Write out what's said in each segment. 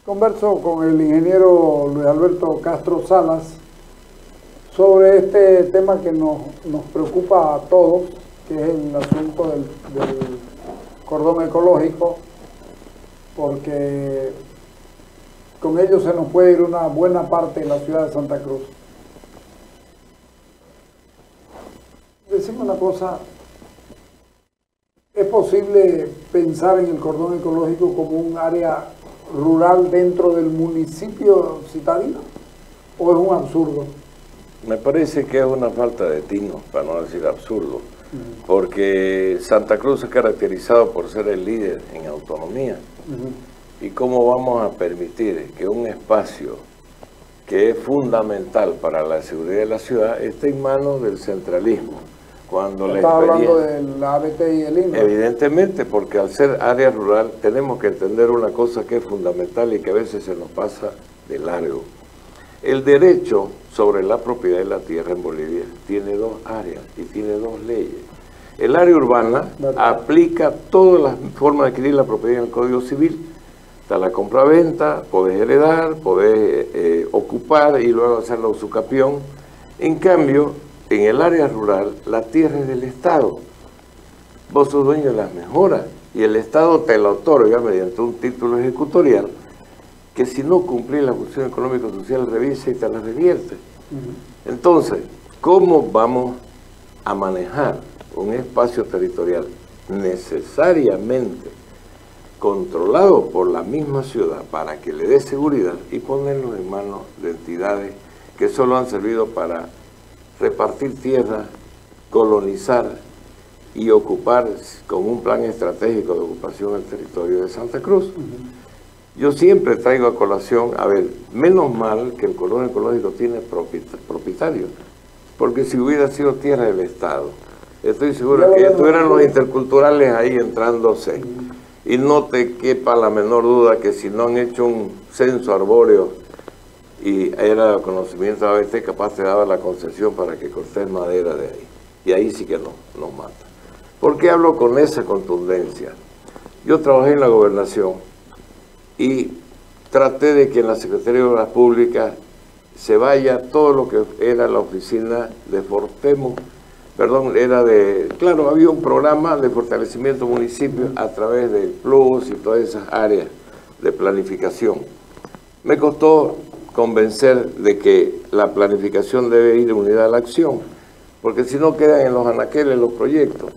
Converso con el ingeniero Luis Alberto Castro Salas sobre este tema que nos preocupa a todos, que es el asunto del cordón ecológico, porque con ello se nos puede ir una buena parte de la ciudad de Santa Cruz. Decime una cosa, ¿es posible pensar en el cordón ecológico como un área rural dentro del municipio citadino? ¿O es un absurdo? Me parece que es una falta de tino, para no decir absurdo, porque Santa Cruz es caracterizado por ser el líder en autonomía. ¿Y cómo vamos a permitir que un espacio que es fundamental para la seguridad de la ciudad esté en manos del centralismo? Cuando ¿Estás hablando del ABT y el INRA? Evidentemente, porque al ser área rural tenemos que entender una cosa que es fundamental y que a veces se nos pasa de largo. El derecho sobre la propiedad de la tierra en Bolivia tiene dos áreas y tiene dos leyes. El área urbana aplica todas las formas de adquirir la propiedad en el Código Civil. Está la compra-venta, podés heredar, podés ocupar y luego hacer la usucapión. En cambio, en el área rural, la tierra es del Estado. Vos sos dueño de las mejoras y el Estado te la otorga mediante un título ejecutorial que si no cumplís la función económico-social revisa y te la revierte. Entonces, ¿cómo vamos a manejar un espacio territorial necesariamente controlado por la misma ciudad para que le dé seguridad y ponerlo en manos de entidades que solo han servido para repartir tierra, colonizar y ocupar con un plan estratégico de ocupación del territorio de Santa Cruz? Yo siempre traigo a colación, a ver, menos mal que el cordón ecológico tiene propietario, porque si hubiera sido tierra del Estado, estoy seguro que estuvieran los interculturales ahí entrándose. Y no te quepa la menor duda que si no han hecho un censo arbóreo y era conocimiento de ABT, capaz te daba la concesión para que cortes madera de ahí. Y ahí sí que nos mata. ¿Por qué hablo con esa contundencia? Yo trabajé en la gobernación y traté de que en la Secretaría de Obras Públicas se vaya todo lo que era la oficina de Fortemo, claro, había un programa de fortalecimiento municipio a través del Plus y todas esas áreas de planificación. Me costó convencer de que la planificación debe ir unida a la acción, porque si no quedan en los anaqueles los proyectos.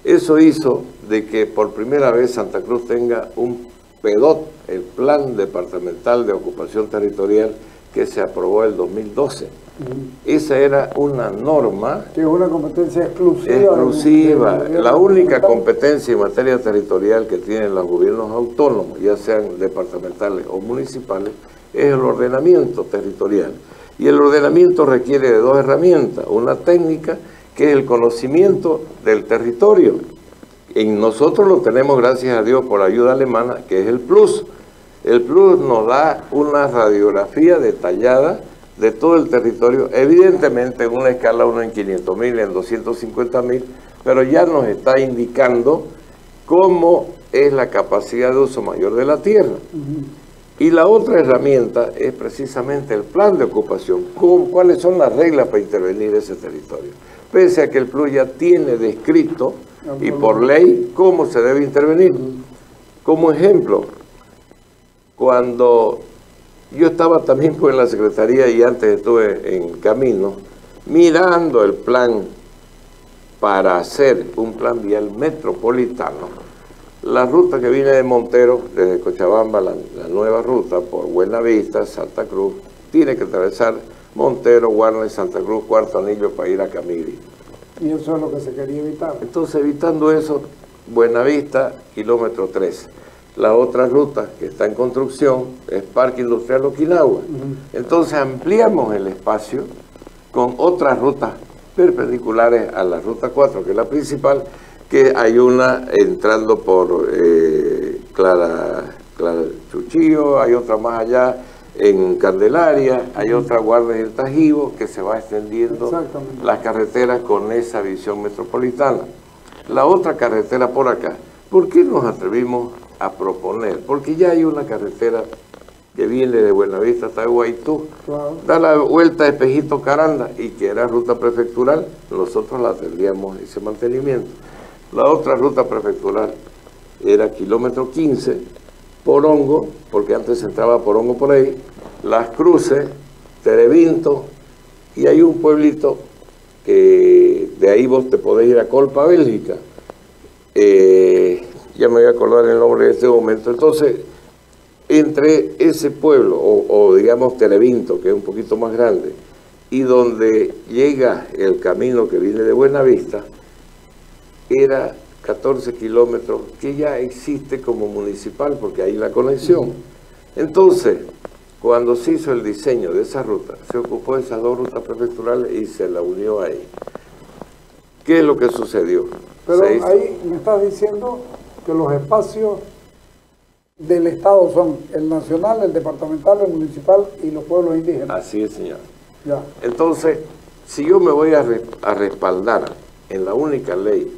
Eso hizo de que por primera vez Santa Cruz tenga un PEDOT, el Plan Departamental de Ocupación Territorial, que se aprobó en el 2012. Esa era una norma... Que es una competencia exclusiva. Exclusiva. La única competencia en materia territorial que tienen los gobiernos autónomos, ya sean departamentales o municipales, es el ordenamiento territorial. Y el ordenamiento requiere de dos herramientas. Una técnica, que es el conocimiento del territorio. Y nosotros lo tenemos, gracias a Dios, por ayuda alemana, que es el Plus. El Plus nos da una radiografía detallada de todo el territorio, evidentemente en una escala 1 en 500.000, en 250.000, pero ya nos está indicando cómo es la capacidad de uso mayor de la tierra. Y la otra herramienta es precisamente el plan de ocupación, cuáles son las reglas para intervenir ese territorio. Pese a que el Plus ya tiene descrito y por ley cómo se debe intervenir. Como ejemplo, cuando yo estaba también en la Secretaría y antes estuve en camino, mirando el plan para hacer un plan vial metropolitano, la ruta que viene de Montero, desde Cochabamba, la nueva ruta por Buenavista, Santa Cruz, tiene que atravesar Montero, Guarne, Santa Cruz, Cuarto Anillo para ir a Camiri. Y eso es lo que se quería evitar. Entonces, evitando eso, Buenavista, kilómetro 3. La otra ruta que está en construcción es Parque Industrial Okinawa. Entonces ampliamos el espacio con otras rutas perpendiculares a la ruta 4, que es la principal, que hay una entrando por Clara Chuchillo, hay otra más allá en Candelaria, hay otra Guardia del Tajibo, que se va extendiendo las carreteras con esa visión metropolitana. La otra carretera por acá, ¿por qué nos atrevimos a proponer? Porque ya hay una carretera que viene de Buenavista hasta Guaitú, Claro. da la vuelta a Espejito Caranda, y que era ruta prefectural, nosotros la tendríamos ese mantenimiento. La otra ruta prefectural era kilómetro 15, Porongo, porque antes entraba Porongo por ahí, Las Cruces, Terevinto, y hay un pueblito que de ahí vos te podés ir a Colpa, Bélgica. Ya me voy a acordar el nombre de este momento. Entonces, entre ese pueblo, o digamos Terevinto, que es un poquito más grande, y donde llega el camino que viene de Buenavista, era 14 kilómetros, que ya existe como municipal, porque hay la conexión. Entonces, cuando se hizo el diseño de esa ruta, se ocupó de esas dos rutas prefecturales y se la unió ahí. ¿Qué es lo que sucedió? Pero ahí me estás diciendo que los espacios del Estado son el nacional, el departamental, el municipal y los pueblos indígenas. Así es, señor. Ya. Entonces, si yo me voy a respaldar en la única ley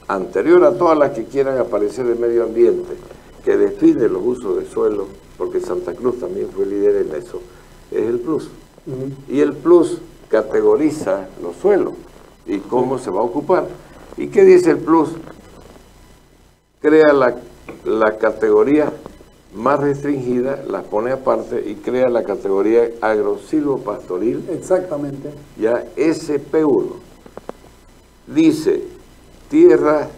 anterior a todas las que quieran aparecer de medio ambiente, que define los usos de suelo, porque Santa Cruz también fue líder en eso, es el PLUS. Y el PLUS categoriza los suelos y cómo se va a ocupar. ¿Y qué dice el PLUS? Crea la categoría más restringida, la pone aparte y crea la categoría agrosilvopastoril. Exactamente. Ya SP1 dice tierra,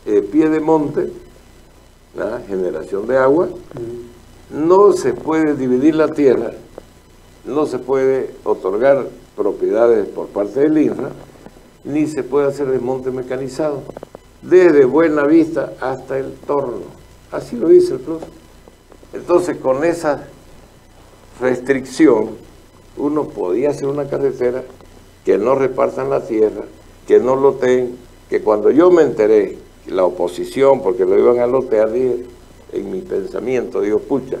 pie de monte, ¿no? Generación de agua. No se puede dividir la tierra, no se puede otorgar propiedades por parte del INRA, ni se puede hacer desmonte mecanizado, desde Buenavista hasta el Torno. Así lo dice el PLUS. Entonces, con esa restricción, uno podía hacer una carretera que no repartan la tierra, que no loteen, que cuando yo me enteré, la oposición, porque lo iban a lotear, dije, en mi pensamiento, digo, pucha,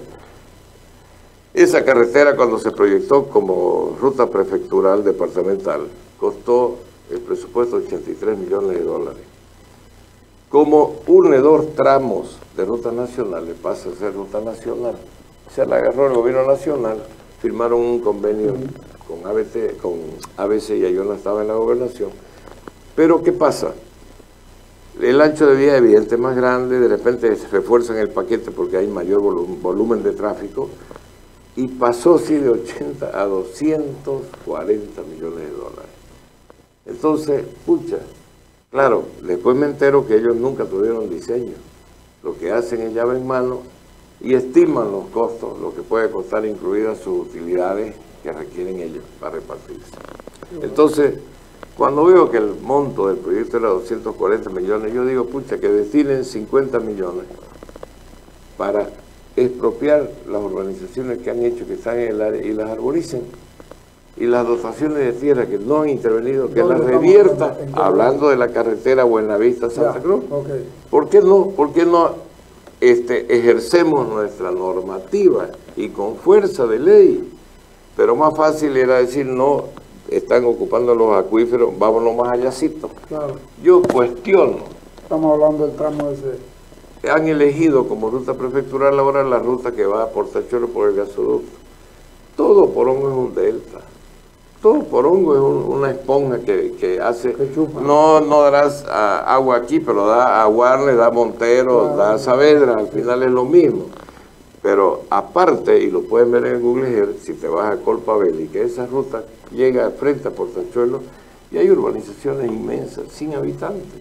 esa carretera cuando se proyectó como ruta prefectural departamental, costó el presupuesto de 83 millones de dólares. Como une dos tramos de ruta nacional, le pasa a ser ruta nacional. Se la agarró el gobierno nacional, firmaron un convenio con ABC y yo no estaba en la gobernación. Pero ¿qué pasa? El ancho de vía evidente es más grande, de repente se refuerzan el paquete porque hay mayor volumen de tráfico, y pasó sí de 80 a 240 millones de dólares. Entonces, pucha, claro, después me entero que ellos nunca tuvieron diseño. Lo que hacen es llave en mano y estiman los costos, lo que puede costar incluidas sus utilidades que requieren ellos para repartirse. Entonces, cuando veo que el monto del proyecto era 240 millones, yo digo, pucha, que destinen 50 millones para expropiar las urbanizaciones que han hecho, que están en el área, y las arboricen. Y las dotaciones de tierra que no han intervenido, que las revierta, hablando de la carretera Buenavista-Santa Cruz. Okay. ¿Por qué no ejercemos nuestra normativa y con fuerza de ley? Pero más fácil era decir, no, están ocupando los acuíferos, vámonos más allácito. Claro. Yo cuestiono. Estamos hablando del tramo ese. Han elegido como ruta prefectural ahora la ruta que va a Portachuelo por el gasoducto. Todo Porongo es un delta. Todo Porongo es una esponja que hace... Que chupa. No darás agua aquí, pero da a Guarne, da a Montero, Claro. da a Saavedra, al final es lo mismo. Pero aparte, y lo pueden ver en Google Earth, si te vas a Colpa Bélica, esa ruta llega frente a Portachuelo y hay urbanizaciones inmensas, sin habitantes.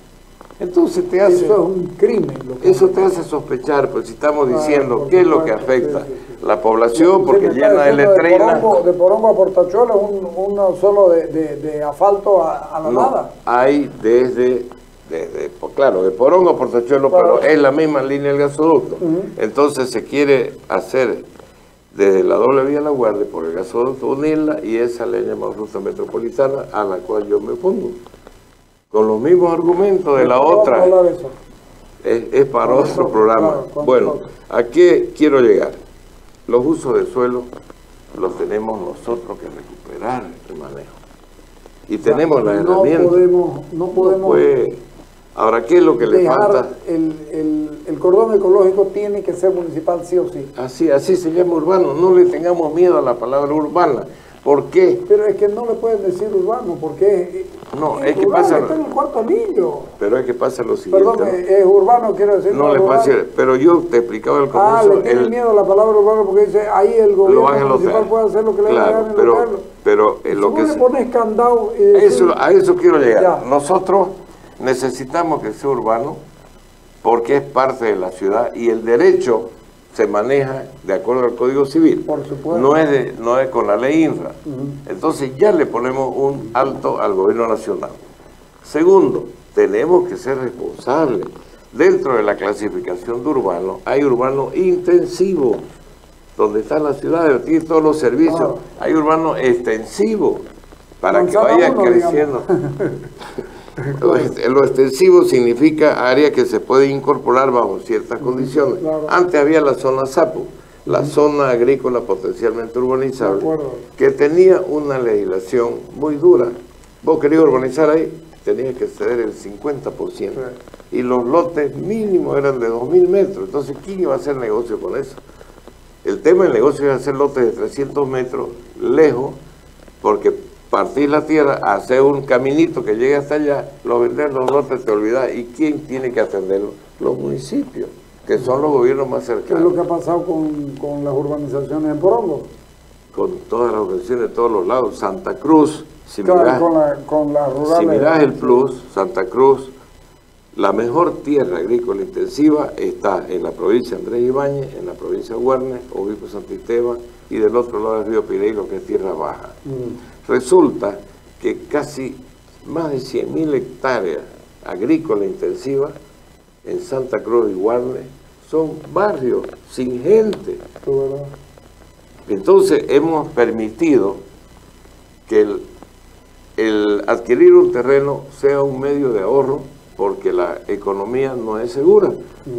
Entonces te hace... Eso es un crimen. Eso te hace sospechar, pues si estamos diciendo por qué es lo que supuesto, afecta sí. la población, porque Sí, me está llena de diciendo letrinas. De Porongo a Portachuelo es uno solo de asfalto a la nada. Hay pues claro, de Porongo a Portachuelo, Claro. pero es la misma línea del gasoducto. Entonces se quiere hacer desde la doble vía La Guardia por el gasoducto, unirla, y esa le llamamos ruta metropolitana, a la cual yo me opongo. Con los mismos argumentos de la otra. Vamos a hablar de eso. Es para otro programa. Claro, bueno, ¿a qué quiero llegar? Los usos de suelo los tenemos nosotros que recuperar el manejo. Y tenemos las herramientas. No podemos Ahora, ¿qué es lo que le falta? El cordón ecológico tiene que ser municipal sí o sí. Así se llama urbano. No le tengamos miedo a la palabra urbana. ¿Por qué? Pero es que no le pueden decir urbano, porque no, es que pasa, está en el cuarto anillo. Pero es que pasa lo siguiente. Perdón, es urbano, quiero decir. No le pase, pero yo te explicaba el comienzo. Le tiene miedo a la palabra urbano porque dice, ahí el gobierno municipal puede hacer lo que le dé la gana en el hotel. Pero si lo que le pones candado a eso quiero llegar. Ya. Nosotros necesitamos que sea urbano porque es parte de la ciudad y el derecho se maneja de acuerdo al Código Civil. Por supuesto. No es con la ley infra. Entonces ya le ponemos un alto al gobierno nacional. Segundo, tenemos que ser responsables. Dentro de la clasificación de urbano, hay urbano intensivo, donde está la ciudad, tiene todos los servicios. Claro. Hay urbano extensivo, para que vaya creciendo. Lo extensivo significa área que se puede incorporar bajo ciertas condiciones. Claro. Antes había la zona SAPU, la zona agrícola potencialmente urbanizable, que tenía una legislación muy dura. Vos querías urbanizar ahí, tenías que ceder el 50%. Sí. Y los lotes mínimos eran de 2.000 metros. Entonces, ¿quién iba a hacer negocio con eso? El tema del negocio es hacer lotes de 300 metros lejos, porque partís la tierra, hacer un caminito que llegue hasta allá, lo vendés, los lotes, te olvidás. ¿Y quién tiene que atenderlo? Los municipios, que son los gobiernos más cercanos. ¿Qué es lo que ha pasado con las urbanizaciones en Porongo? Con todas las urbanizaciones de todos los lados. Santa Cruz, si mirás, con las rurales. Si mirás el plus, Santa Cruz, la mejor tierra agrícola intensiva está en la provincia de Andrés Ibáñez, en la provincia de Guarne, Obispo Santisteban, y del otro lado del río Pireiro, que es tierra baja. Resulta que casi más de 100.000 hectáreas agrícolas intensivas en Santa Cruz y Guarne son barrios sin gente. Entonces hemos permitido que el adquirir un terreno sea un medio de ahorro, porque la economía no es segura.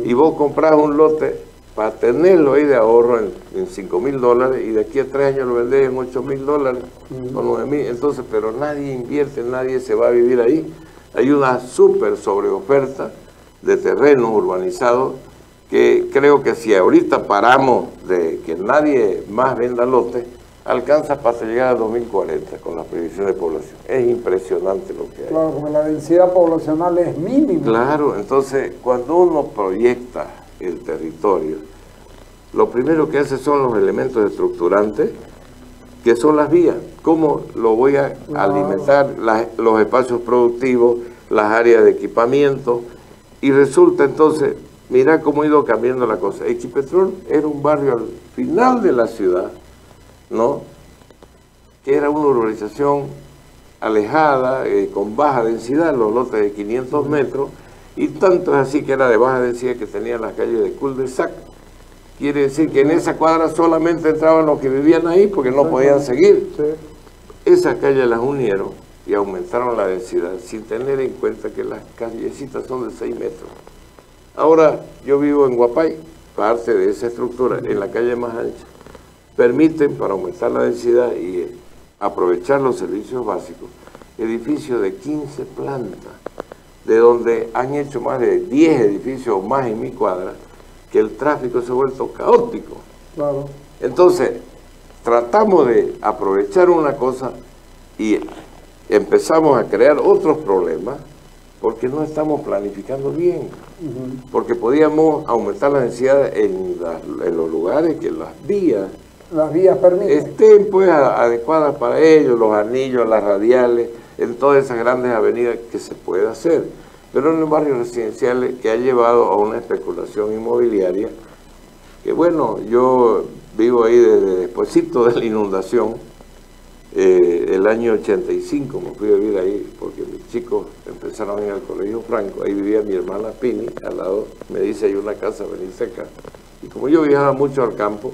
Y vos comprás un lote para tenerlo ahí de ahorro en $5.000 y de aquí a 3 años lo vendés en $8.000 o 9.000. Entonces, pero nadie invierte, nadie se va a vivir ahí. Hay una súper sobreoferta de terrenos urbanizados que creo que si ahorita paramos de que nadie más venda lotes, alcanza para llegar a 2040 con la previsión de población. Es impresionante lo que hay. Claro, porque la densidad poblacional es mínima. Claro, entonces cuando uno proyecta el territorio, lo primero que hace son los elementos estructurantes, que son las vías. ¿Cómo lo voy a alimentar? Los espacios productivos, las áreas de equipamiento. Y resulta entonces, mira cómo ha ido cambiando la cosa. Equipetrol era un barrio al final de la ciudad, ¿no? Que era una urbanización alejada, con baja densidad, los lotes de 500 metros, y tanto es así que era de baja densidad que tenía las calles de cul-de-sac. Quiere decir que en esa cuadra solamente entraban los que vivían ahí porque no podían seguir. Esas calles las unieron y aumentaron la densidad sin tener en cuenta que las callecitas son de 6 metros. Ahora yo vivo en Guapay, parte de esa estructura, en la calle más ancha. Permiten, para aumentar la densidad y aprovechar los servicios básicos, edificios de 15 plantas, de donde han hecho más de 10 edificios más en mi cuadra, que el tráfico se ha vuelto caótico. Claro. Entonces, tratamos de aprovechar una cosa y empezamos a crear otros problemas porque no estamos planificando bien. Porque podíamos aumentar la densidad en los lugares que las vías permiten. Estén pues adecuadas para ellos, los anillos, las radiales, en todas esas grandes avenidas que se puede hacer. Pero en los barrios residenciales que ha llevado a una especulación inmobiliaria, que bueno, yo vivo ahí desde despuesito de la inundación, el año 85 me fui a vivir ahí, porque mis chicos empezaron a ir al Colegio Franco, ahí vivía mi hermana Pini, al lado, me dice, hay una casa, venirse acá. Y como yo viajaba mucho al campo,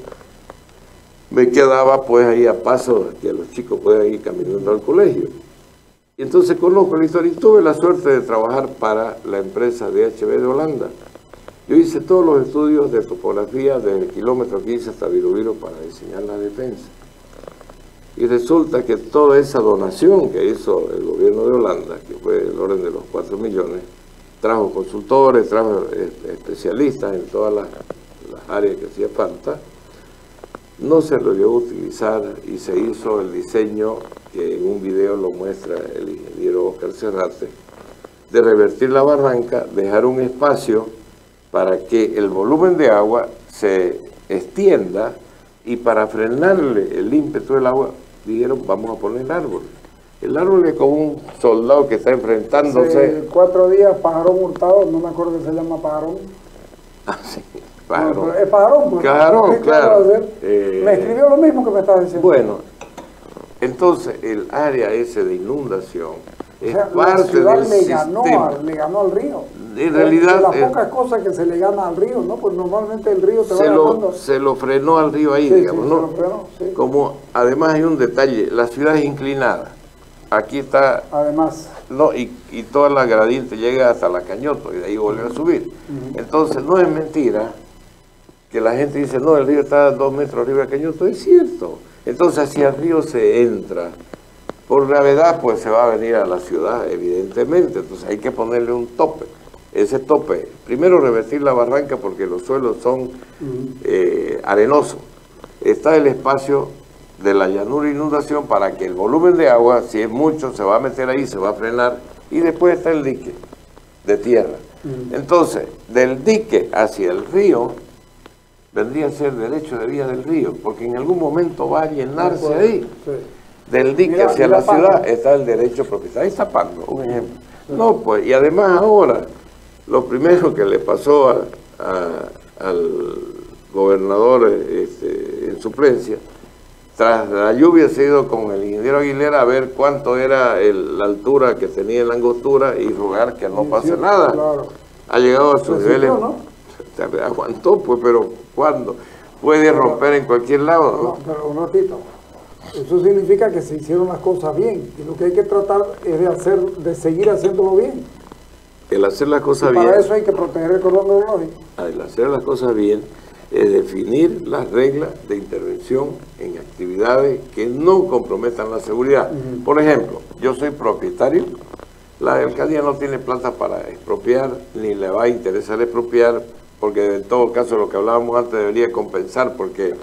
me quedaba pues ahí a paso que los chicos puedan ir caminando al colegio. Y entonces conozco la historia y tuve la suerte de trabajar para la empresa DHB de Holanda. Yo hice todos los estudios de topografía desde el kilómetro 15 hasta Virubiru para diseñar la defensa. Y resulta que toda esa donación que hizo el gobierno de Holanda, que fue del orden de los 4 millones, trajo consultores, trajo especialistas en todas las áreas que hacía falta. No se lo llegó a utilizar y se hizo el diseño, que en un video lo muestra el ingeniero Oscar Serrate, de revertir la barranca, dejar un espacio para que el volumen de agua se extienda, y para frenarle el ímpetu del agua dijeron vamos a poner árboles. El árbol es como un soldado que está enfrentándose. Hace 4 días, Pajarón Hurtado, no me acuerdo que se llama Pajarón. Ah, sí, Pajarón. No, es Pajarón, pues. Pajarón, claro. Me escribió lo mismo que me estás diciendo. Bueno, entonces el área ese de inundación es parte la ciudad del sistema. le ganó al río. En realidad, de las pocas cosas que se le gana al río, ¿no? Pues normalmente el río te va ganando. Se lo frenó al río ahí, sí, digamos, sí, ¿no? Se lo frenó, sí. Como además hay un detalle, la ciudad es inclinada. Aquí está, además, no, y toda la gradiente llega hasta la Cañoto y de ahí vuelve a subir. Entonces no es mentira que la gente dice, no, el río está a 2 metros arriba de Cañoto. Es cierto. Entonces hacia el río se entra. Por gravedad, pues se va a venir a la ciudad, evidentemente. Entonces hay que ponerle un tope. Ese tope, primero revertir la barranca porque los suelos son arenosos. Está el espacio de la llanura e inundación para que el volumen de agua, si es mucho, se va a meter ahí, se va a frenar, y después está el dique de tierra. Entonces, del dique hacia el río, vendría a ser derecho de vía del río, porque en algún momento va a llenarse ahí. Sí. Del dique hacia la ciudad está el derecho propietario. Ahí está Pando, un ejemplo. Sí. No, pues, y además ahora, lo primero que le pasó al gobernador en suplencia, tras la lluvia se ha ido con el ingeniero Aguilera a ver cuánto era la altura que tenía la angostura y rogar que no pase nada. Claro. Ha llegado a sus niveles, ¿no? Aguantó, pues, pero ¿cuándo? Puede romper en cualquier lado, ¿no? Pero un ratito, eso significa que se hicieron las cosas bien, y lo que hay que tratar es de seguir haciéndolo bien. El hacer las cosas bien. Para eso hay que proteger el cordón cronológico. El hacer las cosas bien es definir las reglas de intervención en actividades que no comprometan la seguridad. Por ejemplo, yo soy propietario, la alcaldía no tiene plata para expropiar, ni le va a interesar expropiar, porque en todo caso lo que hablábamos antes debería compensar, porque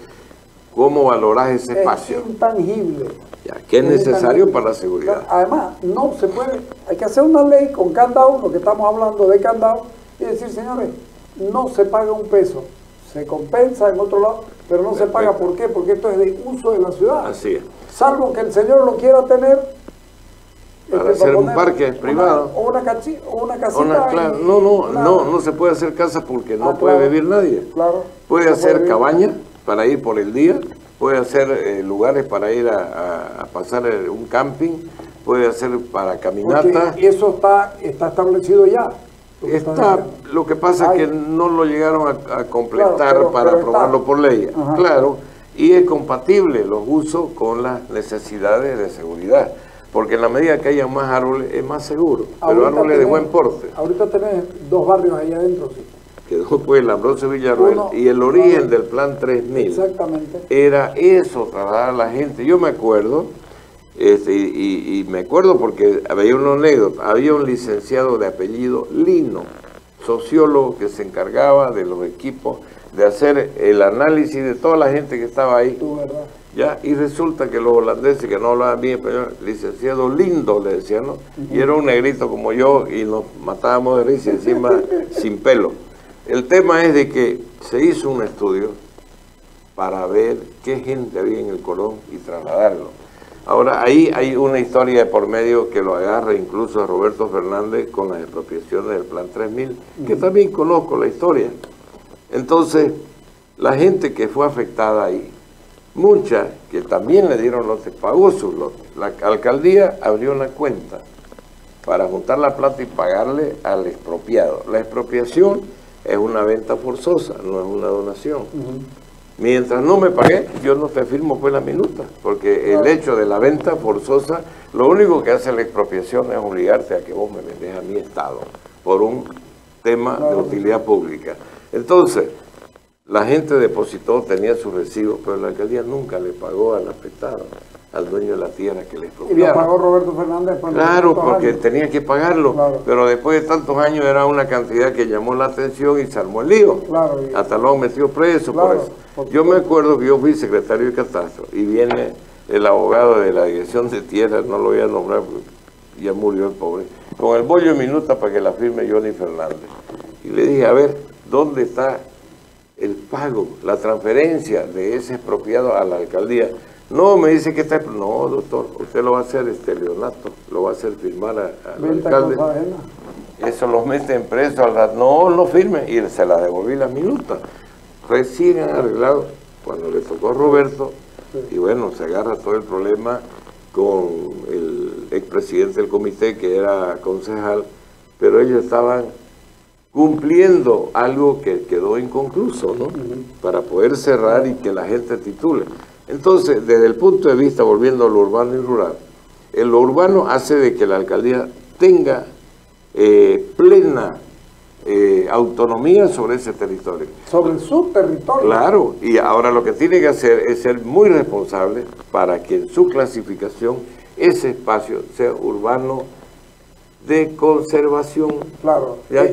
¿cómo valorás ese espacio? Es intangible. Ya, que es necesario para la seguridad. Además, no se puede, hay que hacer una ley con candado, lo que estamos hablando de candado, y decir, señores, no se paga un peso. Se compensa en otro lado, pero no se paga. ¿Por qué? Porque esto es de uso de la ciudad. Así es. Salvo que el señor lo quiera tener para hacer un parque privado. O una casita. Claro, no se puede hacer casa porque no puede vivir nadie. Claro. Puede hacer cabañas para ir por el día, puede hacer lugares para ir a pasar un camping, puede hacer para caminatas. Y eso está establecido ya. Lo que pasa es que no lo llegaron a completar para aprobarlo por ley. Ajá. Claro, y es compatible los usos con las necesidades de seguridad, porque en la medida que haya más árboles es más seguro, pero árboles de buen porte. Ahorita tenés 2 barrios ahí adentro, sí. Quedó pues el Ambrosio Villarroel, y el origen del Plan 3000 exactamente era eso, trasladar a la gente. Yo me acuerdo, y me acuerdo porque había una anécdota, había un licenciado de apellido Lino, sociólogo, que se encargaba de los equipos, de hacer el análisis de toda la gente que estaba ahí. ¿Verdad? ¿Ya? Y resulta que los holandeses que no hablaban bien español, licenciado lindo le decían, ¿no? Y era un negrito como yo y nos matábamos de risa, encima sin pelo. El tema es de que se hizo un estudio para ver qué gente había en el Colón y trasladarlo. Ahora, ahí hay una historia de por medio que lo agarra incluso a Roberto Fernández con las expropiaciones del Plan 3000, que también conozco la historia. Entonces, la gente que fue afectada ahí, mucha que también le dieron lotes, pagó sus lotes. La alcaldía abrió una cuenta para juntar la plata y pagarle al expropiado. La expropiación es una venta forzosa, no es una donación. Mientras no me pagué, yo no te firmo pues la minuta, porque el hecho de la venta forzosa, lo único que hace la expropiación es obligarte a que vos me vendés a mi Estado por un tema de utilidad pública. Entonces, la gente depositó, tenía sus recibos, pero la alcaldía nunca le pagó al afectado. al dueño de la tierra que le Y lo expropiaron. pagó Roberto Fernández por Claro, porque años. tenía que pagarlo, Claro. pero después de tantos años era una cantidad que llamó la atención y se armó el lío. Claro, y- Hasta lo han metido preso por Claro, eso. por Yo me acuerdo que yo fui secretario de Catastro y viene el abogado de la Dirección de Tierras, no lo voy a nombrar porque ya murió el pobre, con el bollo de minuta para que la firme Johnny Fernández. Y le dije, a ver, ¿dónde está el pago, la transferencia de ese expropiado a la alcaldía? No, me dice que está... No, doctor, usted lo va a hacer, Leonato, lo va a hacer firmar al Venta alcalde. cosa ajena. Eso los mete en preso al rato. No, no firme. Y se la devolví las minutas. Recién han arreglado cuando le tocó a Roberto. Y bueno, se agarra todo el problema con el expresidente del comité, que era concejal, pero ellos estaban cumpliendo algo que quedó inconcluso, ¿no? Para poder cerrar y que la gente titule. Entonces, desde el punto de vista, volviendo a lo urbano y rural, lo urbano hace de que la alcaldía tenga plena autonomía sobre ese territorio. Sobre su territorio. Claro, y ahora lo que tiene que hacer es ser muy responsable para que en su clasificación ese espacio sea urbano de conservación, Claro. ya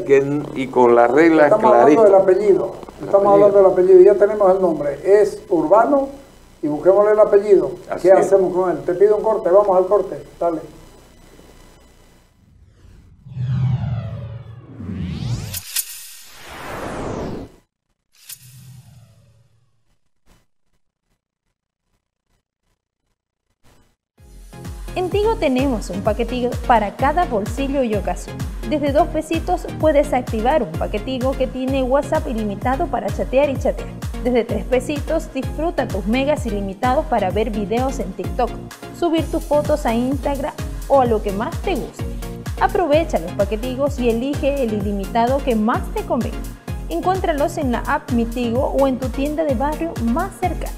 y con las reglas Estamos hablando del claritas. apellido. Estamos hablando del apellido. Ya tenemos el nombre. Es urbano y busquémosle el apellido. Así ¿Qué es. hacemos con él? Te pido un corte. Vamos al corte. Dale. En Tigo tenemos un paquetigo para cada bolsillo y ocasión. Desde 2 pesitos puedes activar un paquetigo que tiene WhatsApp ilimitado para chatear y chatear. Desde 3 pesitos disfruta tus megas ilimitados para ver videos en TikTok, subir tus fotos a Instagram o a lo que más te guste. Aprovecha los paquetigos y elige el ilimitado que más te convenga. Encuéntralos en la app Mi Tigo o en tu tienda de barrio más cercana.